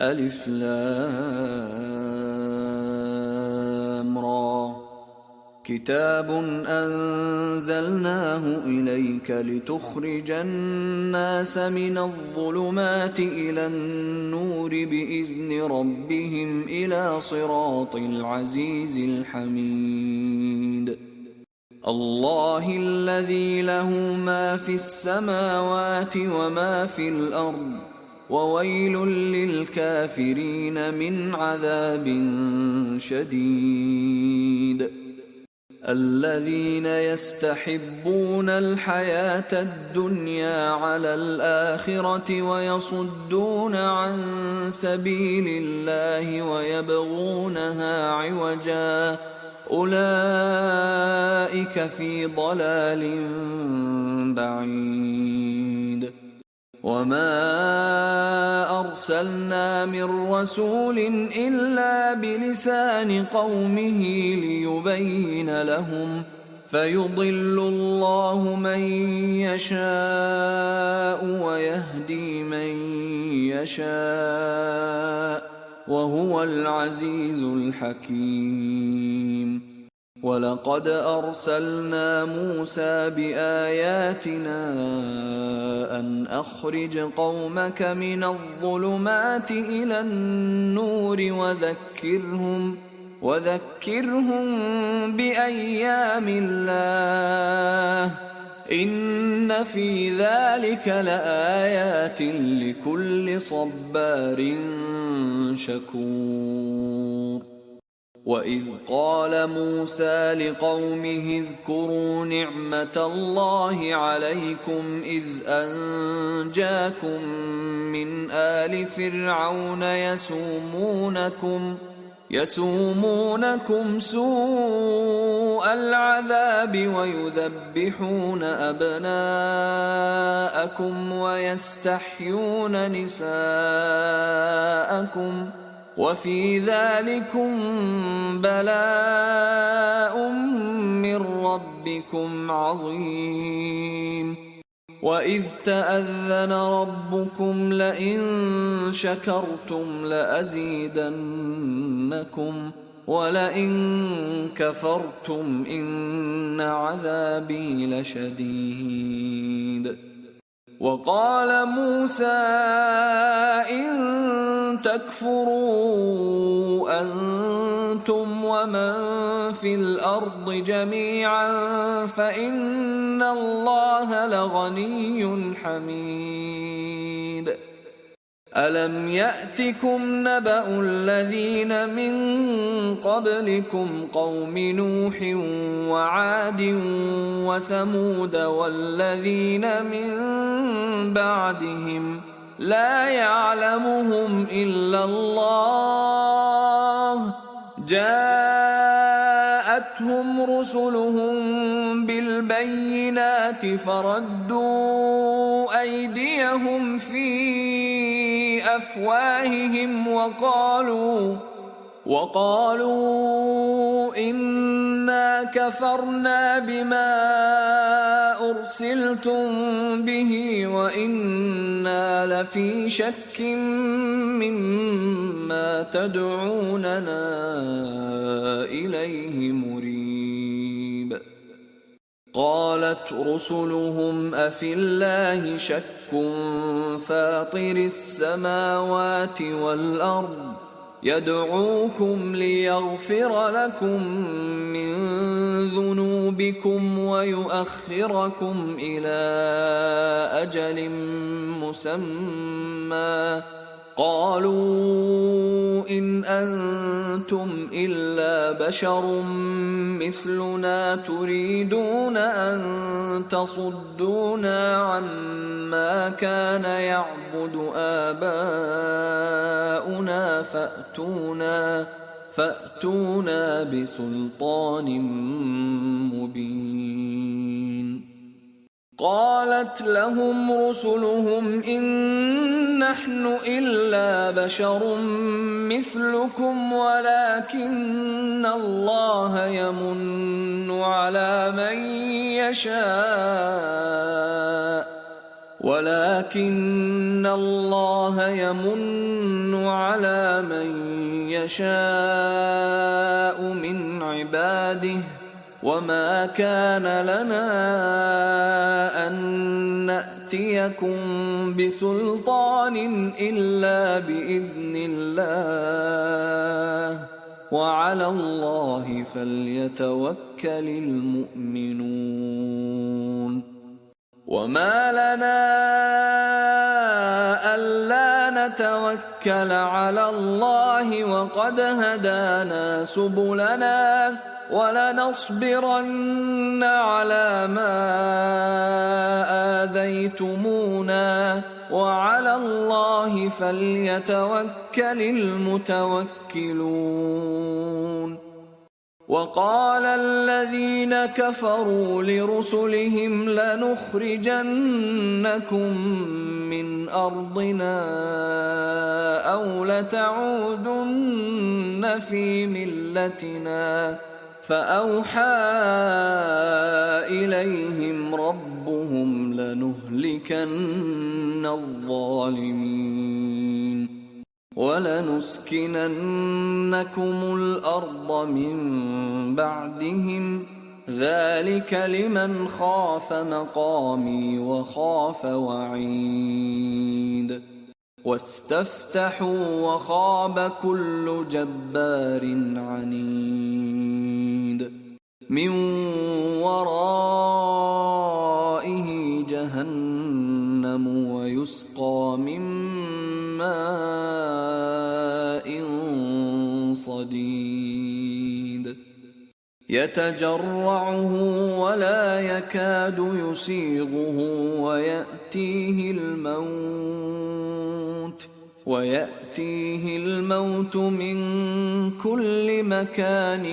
ألف لام را كتاب أنزلناه إليك لتخرج الناس من الظلمات إلى النور بإذن ربهم إلى صراط العزيز الحميد الله الذي له ما في السماوات وما في الأرض وويل للكافرين من عذاب شديد الذين يستحبون الحياة الدنيا على الآخرة ويصدون عن سبيل الله ويبغونها عوجا أولئك في ضلال بعيد وما أرسلنا من رسول إلا بلسان قومه ليبين لهم فيضل الله من يشاء ويهدي من يشاء وهو العزيز الحكيم ولقد أرسلنا موسى بآياتنا أن أخرج قومك من الظلمات إلى النور وذكرهم بأيام الله إن في ذلك لآيات لكل صبار شكور وإذ قال موسى لقومه اذكروا نعمة الله عليكم إذ أنجاكم من آل فرعون يسومونكم سوء العذاب ويذبحون أبناءكم ويستحيون نساءكم وفي ذلكم بلاء من ربكم عظيم وإذ تأذن ربكم لئن شكرتم لأزيدنكم ولئن كفرتم إن عذابي لشديد وقال موسى إن تكفروا أنتم ومن في الأرض جميعا فإن الله لغني حميد ألم يأتكم نبأ الذين من قبلكم قوم نوح وعاد وثمود والذين من بعدهم لا يعلمهم إلا الله جاءتهم رسلهم بالبينات فردوا أيديهم في أفواههم وقالوا إنا كفرنا بما أرسلتم به وإنا لفي شك مما تدعوننا إليه مريب قالت رسلهم أفي الله شك فاطر السماوات والأرض يدعوكم ليغفر لكم من ذنوبكم ويؤخركم إلى أجل مسمى قالوا إن أنتم إلا بشر مثلنا تريدون أن تصدونا عما كان يعبد آباؤنا فأتونا بسلطان مبين قالت لهم رسلهم إن نحن إلا بشر مثلكم ولكن الله يمن على من يشاء ولكن الله يمن على من يشاء من عباده وما كان لنا أن نأتيكم بسلطان إلا بإذن الله وعلى الله فليتوكل المؤمنون وما لنا ألا نتوكل على الله وقد هدانا سبلنا ولنصبرن على ما آذيتمونا وعلى الله فليتوكل المتوكلون وقال الذين كفروا لرسلهم لنخرجنكم من أرضنا أو لتعودن في ملتنا فأوحى إليهم ربهم لنهلكن الظالمين ولنسكننكم الأرض من بعدهم ذلك لمن خاف مقامي وخاف وعيد واستفتحوا وخاب كل جبار عنيد من ورائه جهنم ويسقى من ماء صديد يتجرعه ولا يكاد يسيغه ويأتيه الموت من كل مكان